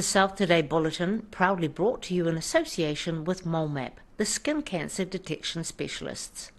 The South Today bulletin, proudly brought to you in association with MoleMap, the skin cancer detection specialists.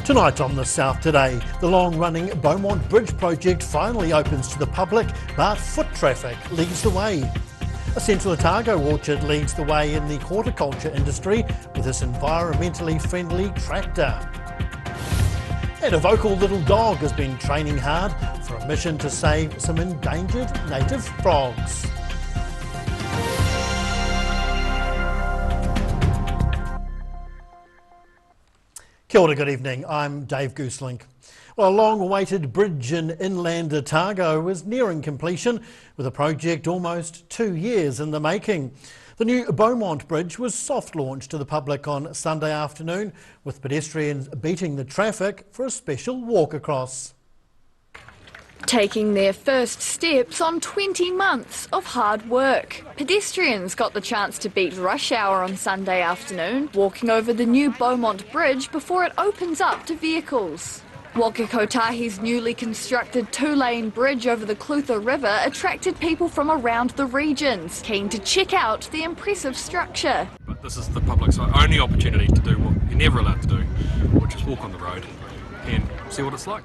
Tonight on the South Today, the long-running Beaumont Bridge project finally opens to the public, but foot traffic leads the way. A central Otago orchard leads the way in the horticulture industry with this environmentally friendly tractor. And a vocal little dog has been training hard for a mission to save some endangered native frogs. Kia ora, good evening. I'm Dave Gooselink. Well, a long-awaited bridge in inland Otago is nearing completion, with a project almost 2 years in the making. The new Beaumont Bridge was soft-launched to the public on Sunday afternoon, with pedestrians beating the traffic for a special walk across. Taking their first steps on 20 months of hard work. Pedestrians got the chance to beat rush hour on Sunday afternoon, walking over the new Beaumont Bridge before it opens up to vehicles. Waka Kotahi's newly constructed 2-lane bridge over the Clutha River attracted people from around the regions, keen to check out the impressive structure. But this is the public's only opportunity to do what you're never allowed to do, which is walk on the road and see what it's like.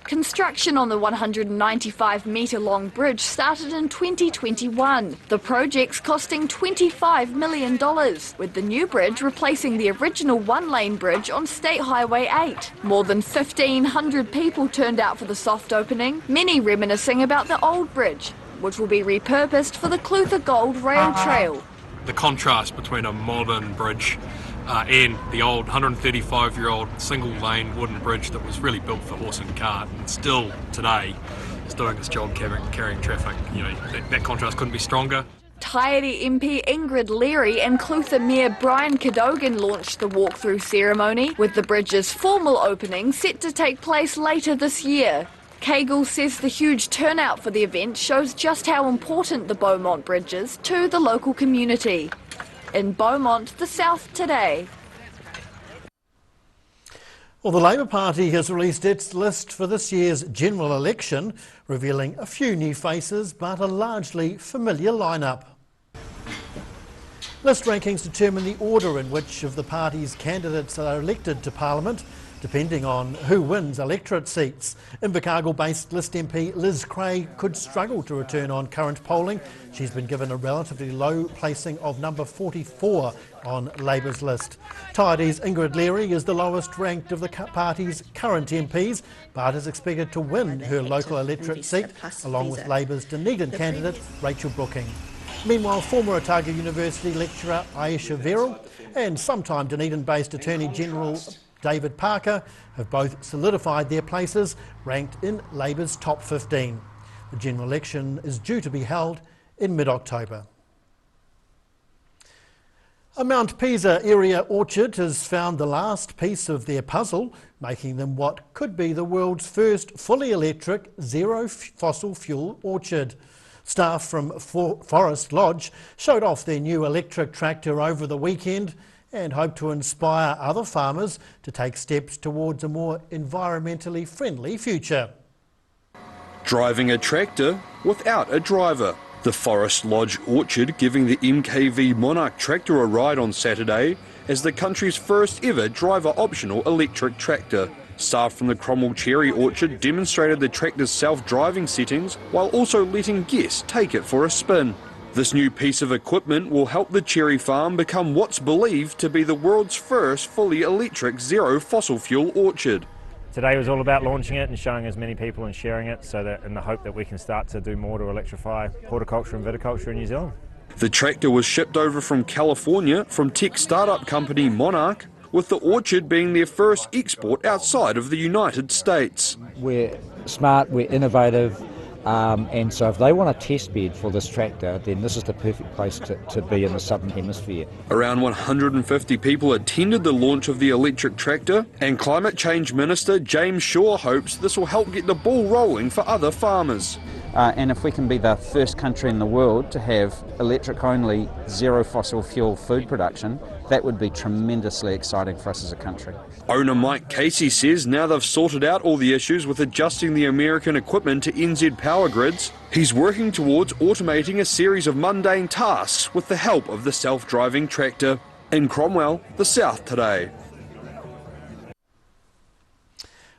Construction on the 195-metre-long bridge started in 2021. The project's costing $25 million, with the new bridge replacing the original one-lane bridge on State Highway 8. More than 1,500 people turned out for the soft opening, many reminiscing about the old bridge, which will be repurposed for the Clutha Gold Rail Trail. The contrast between a modern bridge and the old 135-year-old single-lane wooden bridge that was really built for horse and cart, and still today is doing its job carrying traffic. You know, that contrast couldn't be stronger. Taieri MP Ingrid Leary and Clutha Mayor Brian Cadogan launched the walkthrough ceremony, with the bridge's formal opening set to take place later this year. Kegel says the huge turnout for the event shows just how important the Beaumont Bridge is to the local community. In Beaumont, the South Today. Well, the Labour Party has released its list for this year's general election, revealing a few new faces but a largely familiar lineup. List rankings determine the order in which of the party's candidates are elected to Parliament, depending on who wins electorate seats. Invercargill-based List MP Liz Craig could struggle to return on current polling. She's been given a relatively low placing of number 44 on Labour's list. Taieri's Ingrid Leary is the lowest ranked of the party's current MPs, but is expected to win her local electorate seat, along with Labour's Dunedin candidate Rachel Brooking. Meanwhile, former Otago University lecturer Aisha Verrill and sometime Dunedin-based Attorney General David Parker have both solidified their places, ranked in Labour's top 15. The general election is due to be held in mid-October. A Mount Pisa area orchard has found the last piece of their puzzle, making them what could be the world's first fully electric, zero fossil fuel orchard. Staff from Forest Lodge showed off their new electric tractor over the weekend and hope to inspire other farmers to take steps towards a more environmentally friendly future. Driving a tractor without a driver. The Forest Lodge orchard giving the MKV Monarch tractor a ride on Saturday as the country's first ever driver-optional electric tractor. Staff from the Cromwell Cherry Orchard demonstrated the tractor's self-driving settings while also letting guests take it for a spin. This new piece of equipment will help the cherry farm become what's believed to be the world's first fully electric zero fossil fuel orchard. Today was all about launching it and showing as many people and sharing it, so that in the hope that we can start to do more to electrify horticulture and viticulture in New Zealand. The tractor was shipped over from California from tech startup company Monarch, with the orchard being their first export outside of the United States. We're smart, we're innovative, and so if they want a test bed for this tractor, then this is the perfect place to be in the Southern Hemisphere. Around 150 people attended the launch of the electric tractor, and Climate Change Minister James Shaw hopes this will help get the ball rolling for other farmers. And if we can be the first country in the world to have electric-only, zero fossil fuel food production, that would be tremendously exciting for us as a country. Owner Mike Casey says now they've sorted out all the issues with adjusting the American equipment to NZ power grids, he's working towards automating a series of mundane tasks with the help of the self-driving tractor. In Cromwell, the South Today.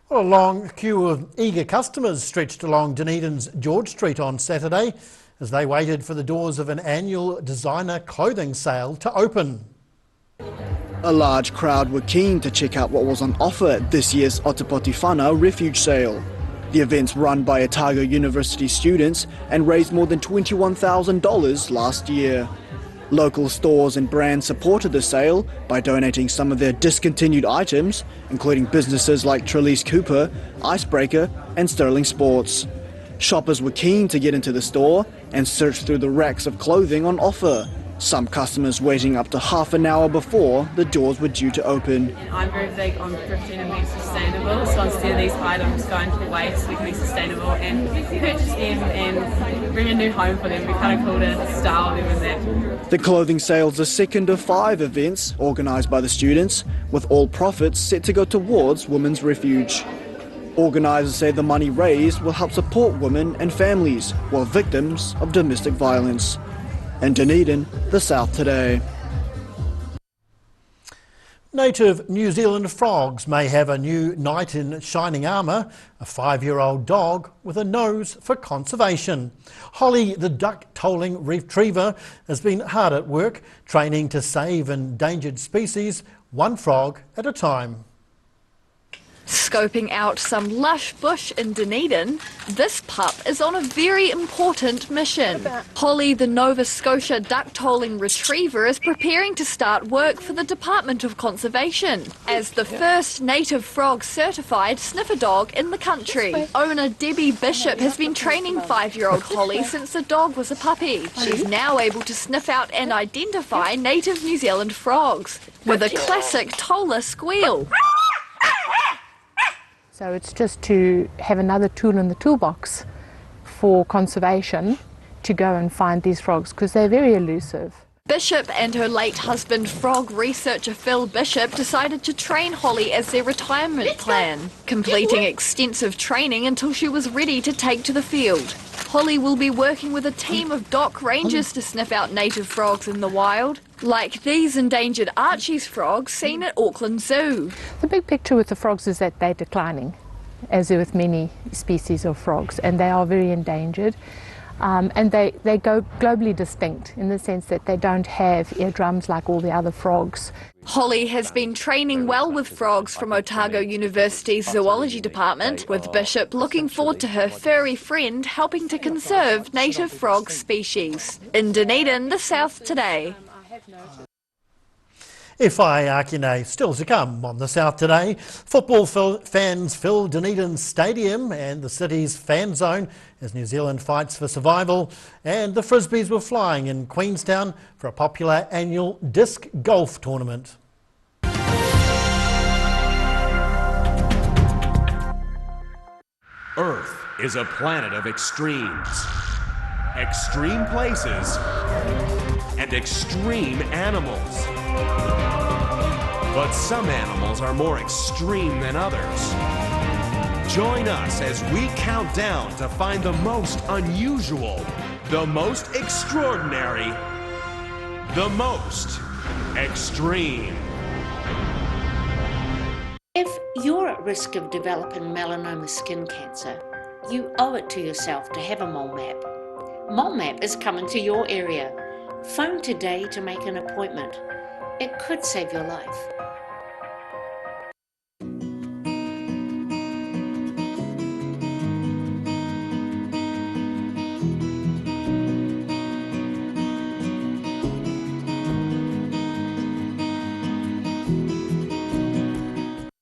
Well, a long queue of eager customers stretched along Dunedin's George Street on Saturday as they waited for the doors of an annual designer clothing sale to open. A large crowd were keen to check out what was on offer at this year's Otapoti Whana Refuge Sale. The event's run by Otago University students and raised more than $21,000 last year. Local stores and brands supported the sale by donating some of their discontinued items, including businesses like Trellis Cooper, Icebreaker and Sterling Sports. Shoppers were keen to get into the store and search through the racks of clothing on offer, some customers waiting up to half an hour before the doors were due to open. I'm very big on thrifting and being sustainable, so instead of these items going to waste, we can be sustainable and purchase them and bring a new home for them. We kind of called it style them in that. The clothing sale's the second of 5 events organised by the students, with all profits set to go towards Women's Refuge. Organisers say the money raised will help support women and families who are victims of domestic violence. In Dunedin, the South Today. Native New Zealand frogs may have a new knight in shining armour, a 5-year-old dog with a nose for conservation. Holly, the duck-tolling retriever, has been hard at work training to save endangered species, one frog at a time. Scoping out some lush bush in Dunedin, this pup is on a very important mission. Holly, the Nova Scotia duck-tolling retriever, is preparing to start work for the Department of Conservation as the first native frog certified sniffer dog in the country. Owner Debbie Bishop has been training 5-year-old Holly since the dog was a puppy. She's now able to sniff out and identify native New Zealand frogs with a classic toller squeal. So it's just to have another tool in the toolbox for conservation to go and find these frogs because they're very elusive. Bishop and her late husband, frog researcher Phil Bishop, decided to train Holly as their retirement plan, completing extensive training until she was ready to take to the field. Holly will be working with a team of dock rangers to sniff out native frogs in the wild, like these endangered Archie's frogs seen at Auckland Zoo. The big picture with the frogs is that they're declining, as with many species of frogs, and they are very endangered. And they go globally distinct in the sense that they don't have eardrums like all the other frogs. Holly has been training well with frogs from Otago University's zoology department, with Bishop looking forward to her furry friend helping to conserve native frog species. In Dunedin, the South Today. Whai Akine still to come on the South Today. Football fans fill Dunedin Stadium and the city's fan zone as New Zealand fights for survival, and the Frisbees were flying in Queenstown for a popular annual disc golf tournament. Earth is a planet of extremes. Extreme places and extreme animals. But some animals are more extreme than others. Join us as we count down to find the most unusual, the most extraordinary, the most extreme. If you're at risk of developing melanoma skin cancer, you owe it to yourself to have a mole map. Mole map is coming to your area. Phone today to make an appointment. It could save your life.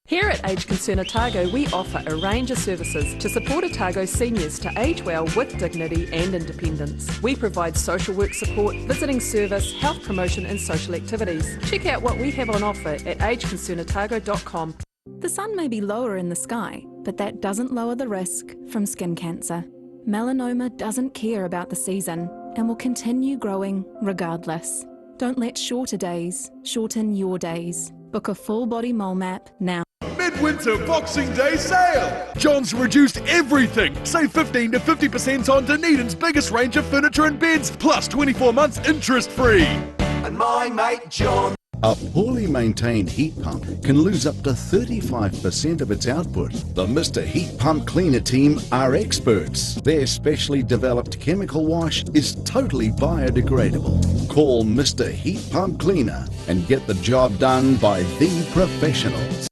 Here at Age Concern Otago, we offer a range of services to support Otago seniors to age well with dignity and independence. We provide social work support, visiting service, health promotion and social activities. Check out what we have on offer at ageconcernotago.com. The sun may be lower in the sky, but that doesn't lower the risk from skin cancer. Melanoma doesn't care about the season and will continue growing regardless. Don't let shorter days shorten your days. Book a full body mole map now. Midwinter Boxing Day sale! John's reduced everything! Save 15 to 50% on Dunedin's biggest range of furniture and beds, plus 24 months interest free. And my mate John. A poorly maintained heat pump can lose up to 35% of its output. The Mr. Heat Pump Cleaner team are experts. Their specially developed chemical wash is totally biodegradable. Call Mr. Heat Pump Cleaner and get the job done by the professionals.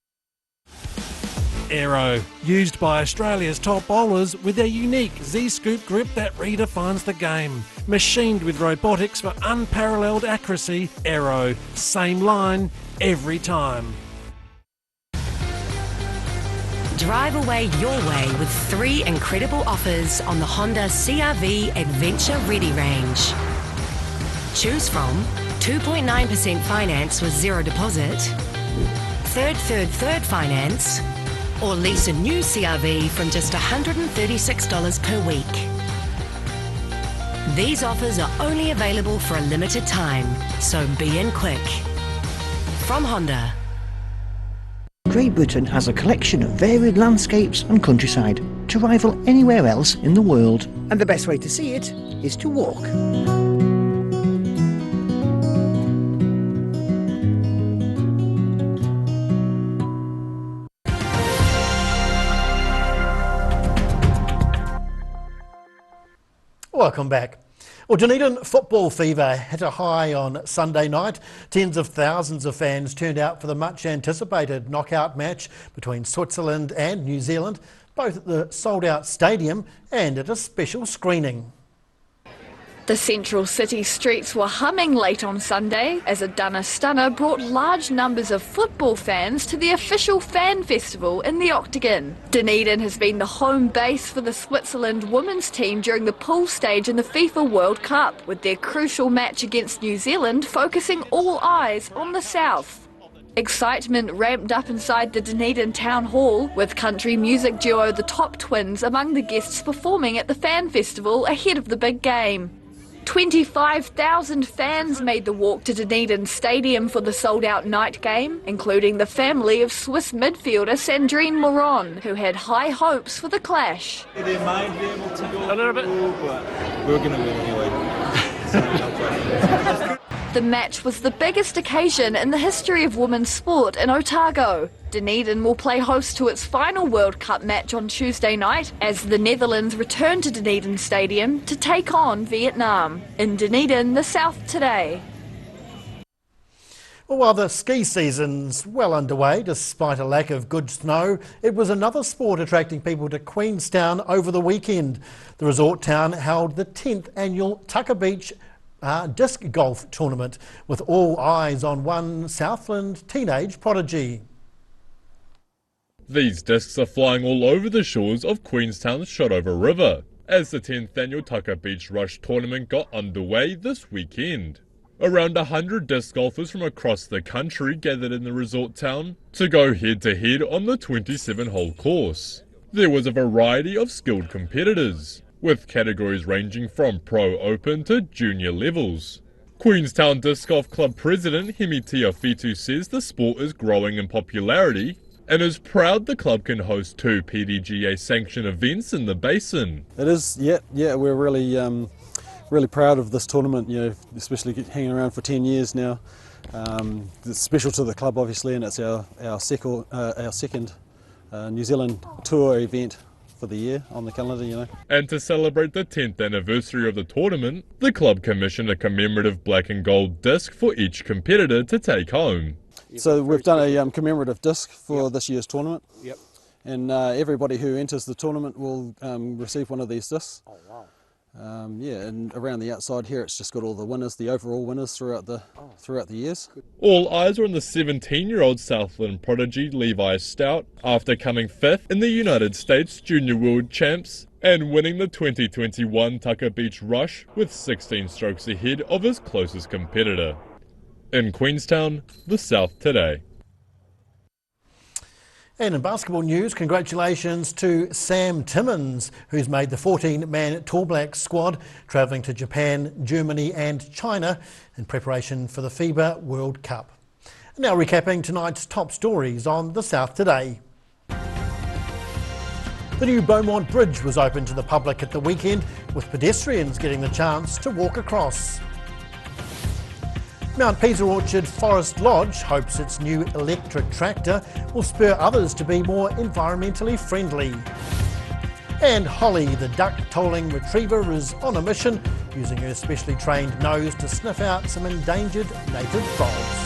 Aero, used by Australia's top bowlers with their unique Z-scoop grip that redefines the game. Machined with robotics for unparalleled accuracy, Aero, same line, every time. Drive away your way with 3 incredible offers on the Honda CR-V Adventure Ready range. Choose from 2.9% finance with zero deposit, third finance, or lease a new CR-V from just $136 per week. These offers are only available for a limited time, so be in quick. From Honda. Great Britain has a collection of varied landscapes and countryside to rival anywhere else in the world. And the best way to see it is to walk. Welcome back. Well, Dunedin football fever hit a high on Sunday night. Tens of thousands of fans turned out for the much anticipated knockout match between Switzerland and New Zealand, both at the sold-out stadium and at a special screening. The central city streets were humming late on Sunday as a Dunner stunner brought large numbers of football fans to the official fan festival in the Octagon. Dunedin has been the home base for the Switzerland women's team during the pool stage in the FIFA World Cup, with their crucial match against New Zealand focusing all eyes on the south. Excitement ramped up inside the Dunedin Town Hall, with country music duo the Top Twins among the guests performing at the fan festival ahead of the big game. 25,000 fans made the walk to Dunedin Stadium for the sold-out night game, including the family of Swiss midfielder Sandrine Moron, who had high hopes for the clash. They might be able to go a little bit, but we're going to win anyway. The match was the biggest occasion in the history of women's sport in Otago. Dunedin will play host to its final World Cup match on Tuesday night as the Netherlands return to Dunedin Stadium to take on Vietnam. In Dunedin, the South Today. Well, while the ski season's well underway, despite a lack of good snow, it was another sport attracting people to Queenstown over the weekend. The resort town held the 10th annual Tucker Beach disc golf tournament, with all eyes on one Southland teenage prodigy. These discs are flying all over the shores of Queenstown's Shotover River as the 10th annual Tucker Beach Rush tournament got underway this weekend. Around 100 disc golfers from across the country gathered in the resort town to go head-to-head on the 27-hole course. There was a variety of skilled competitors, with categories ranging from Pro Open to junior levels. Queenstown Disc Golf Club President Hemi Tiafitu says the sport is growing in popularity and is proud the club can host 2 PDGA sanctioned events in the basin. It is, yeah, we're really proud of this tournament, especially hanging around for 10 years now. It's special to the club obviously, and it's our second New Zealand tour event for the year on the calendar, And to celebrate the 10th anniversary of the tournament, the club commissioned a commemorative black and gold disc for each competitor to take home. So we've done a commemorative disc for this year's tournament. Yep. And everybody who enters the tournament will receive one of these discs. Oh, wow. And around the outside here, it's just got all the winners, the overall winners throughout the years. All eyes are on the 17-year-old Southland prodigy Levi Stout after coming 5th in the United States Junior World Champs and winning the 2021 Tucker Beach Rush with 16 strokes ahead of his closest competitor. In Queenstown, the South Today. And in basketball news, congratulations to Sam Timmins, who's made the 14-man Tall Blacks squad, travelling to Japan, Germany and China in preparation for the FIBA World Cup. Now recapping tonight's top stories on the South Today. The new Beaumont Bridge was open to the public at the weekend, with pedestrians getting the chance to walk across. Mount Pisa Orchard Forest Lodge hopes its new electric tractor will spur others to be more environmentally friendly. And Holly, the duck-tolling retriever, is on a mission, using her specially trained nose to sniff out some endangered native frogs.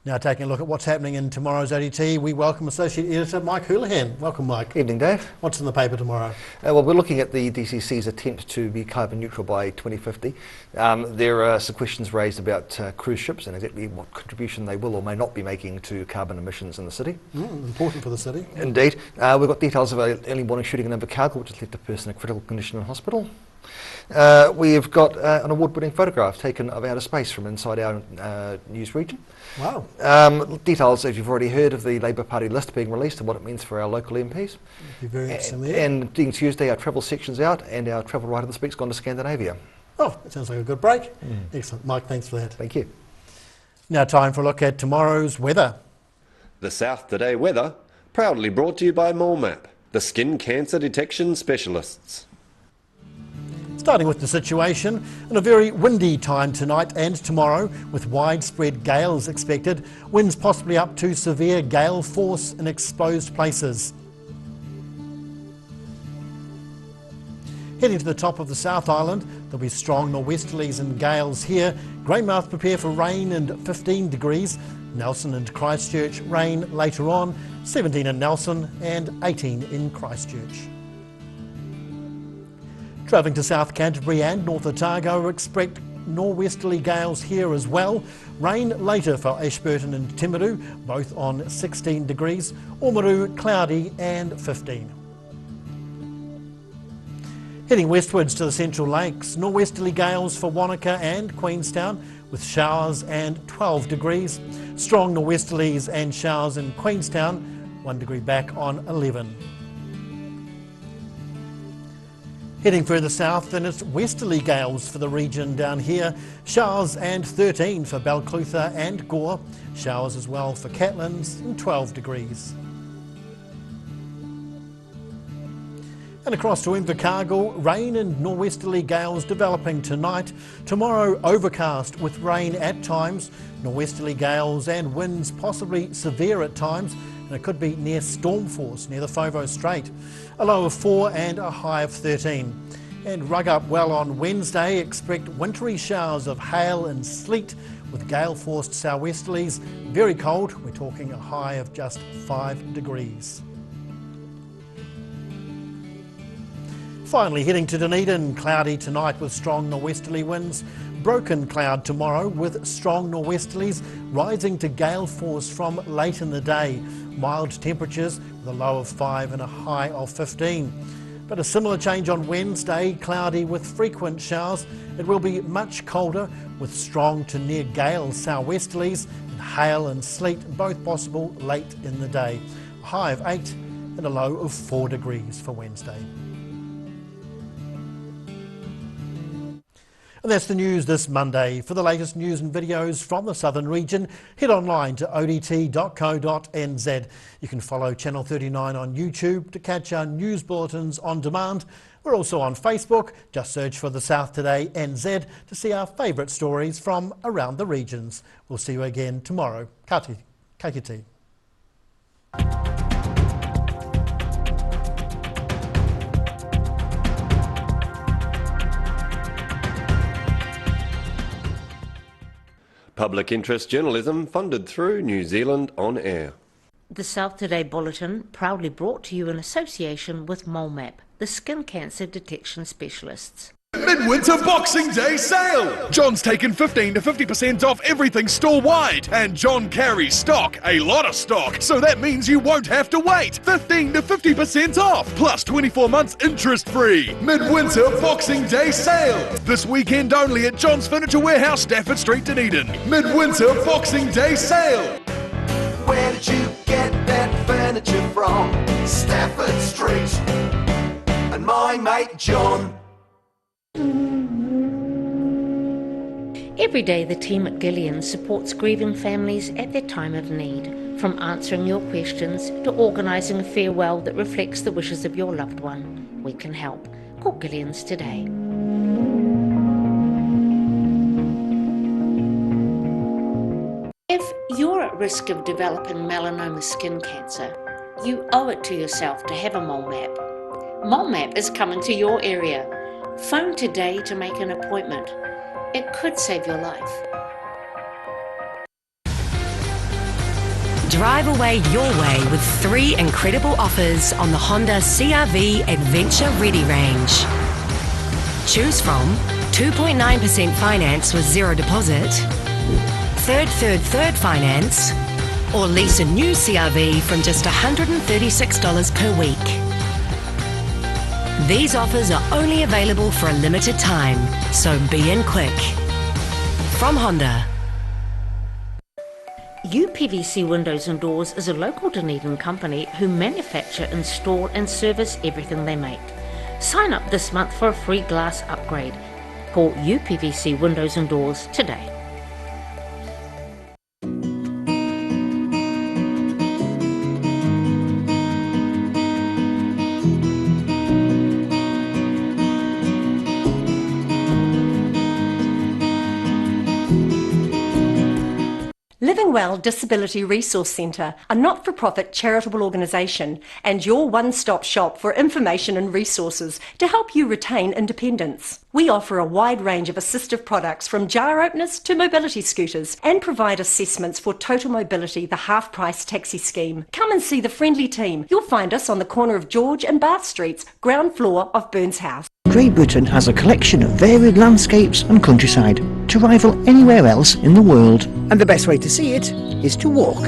Now taking a look at what's happening in tomorrow's ODT, we welcome Associate Editor Mike Houlihan. Welcome, Mike. Evening, Dave. What's in the paper tomorrow? Well, we're looking at the DCC's attempt to be carbon neutral by 2050. There are some questions raised about cruise ships and exactly what contribution they will or may not be making to carbon emissions in the city. Important for the city. Indeed. We've got details of an early morning shooting in Invercargill, which has left a person in a critical condition in hospital. We've got an award-winning photograph taken of outer space from inside our news region. Wow. Details, as you've already heard, of the Labour Party list being released and what it means for our local MPs. Be very interesting there. And being Tuesday, our travel section's out and our travel writer this week's gone to Scandinavia. Oh, that sounds like a good break. Excellent. Mike, thanks for that. Thank you. Now time for a look at tomorrow's weather. The South Today weather, proudly brought to you by MoleMap, the skin cancer detection specialists. Starting with the situation, and a very windy time tonight and tomorrow, with widespread gales expected, winds possibly up to severe gale force in exposed places. Heading to the top of the South Island, there'll be strong nor'westerlies and gales here. Greymouth prepare for rain and 15 degrees. Nelson and Christchurch rain later on, 17 in Nelson and 18 in Christchurch. Travelling to South Canterbury and North Otago, expect nor'westerly gales here as well. Rain later for Ashburton and Timaru, both on 16 degrees. Oamaru cloudy and 15. Heading westwards to the Central Lakes, nor'westerly gales for Wanaka and Queenstown, with showers and 12 degrees. Strong nor'westerlies and showers in Queenstown, 1 degree back on 11. Heading further south, then it's westerly gales for the region down here. Showers and 13 for Balclutha and Gore. Showers as well for Catlins and 12 degrees. And across to Invercargill, rain and nor'westerly gales developing tonight. Tomorrow overcast with rain at times, nor'westerly gales and winds possibly severe at times, and it could be near storm force near the Fovo Strait. A low of 4 and a high of 13. And rug up well on Wednesday, expect wintry showers of hail and sleet with gale-forced sou'westerlies. Very cold, we're talking a high of just 5 degrees. Finally, heading to Dunedin, cloudy tonight with strong nor'westerly winds. Broken cloud tomorrow with strong nor'westerlies rising to gale force from late in the day. Mild temperatures with a low of 5 and a high of 15. But a similar change on Wednesday, cloudy with frequent showers. It will be much colder with strong to near gale sou'westerlies and hail and sleet, both possible late in the day. A high of 8 and a low of 4 degrees for Wednesday. And that's the news this Monday. For the latest news and videos from the southern region, head online to odt.co.nz. You can follow Channel 39 on YouTube to catch our news bulletins on demand. We're also on Facebook. Just search for the South Today NZ to see our favourite stories from around the regions. We'll see you again tomorrow. Ka kite. Public interest journalism funded through New Zealand On Air. The South Today Bulletin, proudly brought to you in association with MoleMap, the skin cancer detection specialists. Midwinter Boxing Day sale! John's taken 15 to 50% off everything store-wide, and John carries stock, a lot of stock, so that means you won't have to wait. 15 to 50% off, plus 24 months interest-free. Midwinter Boxing Day sale! This weekend only at John's Furniture Warehouse, Stafford Street, Dunedin. Midwinter Boxing Day sale! Where did you get that furniture from? Stafford Street. And my mate John. Every day the team at Gillian supports grieving families at their time of need, from answering your questions to organising a farewell that reflects the wishes of your loved one. We can help. Call Gillian's today. If you're at risk of developing melanoma skin cancer, you owe it to yourself to have a mole map. Mole map is coming to your area. Phone today to make an appointment. It could save your life. Drive away your way with 3 incredible offers on the Honda CR-V Adventure Ready range. Choose from 2.9% finance with 0 deposit, third finance, or lease a new CR-V from just $136 per week. These offers are only available for a limited time, so be in quick. From Honda. UPVC Windows and Doors is a local Dunedin company who manufacture, install and service everything they make. Sign up this month for a free glass upgrade. Call UPVC Windows and Doors today. Living Well Disability Resource Centre, a not-for-profit charitable organisation and your one-stop shop for information and resources to help you retain independence. We offer a wide range of assistive products from jar openers to mobility scooters and provide assessments for Total Mobility, the half-price taxi scheme. Come and see the friendly team. You'll find us on the corner of George and Bath Streets, ground floor of Burns House. Great Britain has a collection of varied landscapes and countryside to rival anywhere else in the world. And the best way to see it is to walk.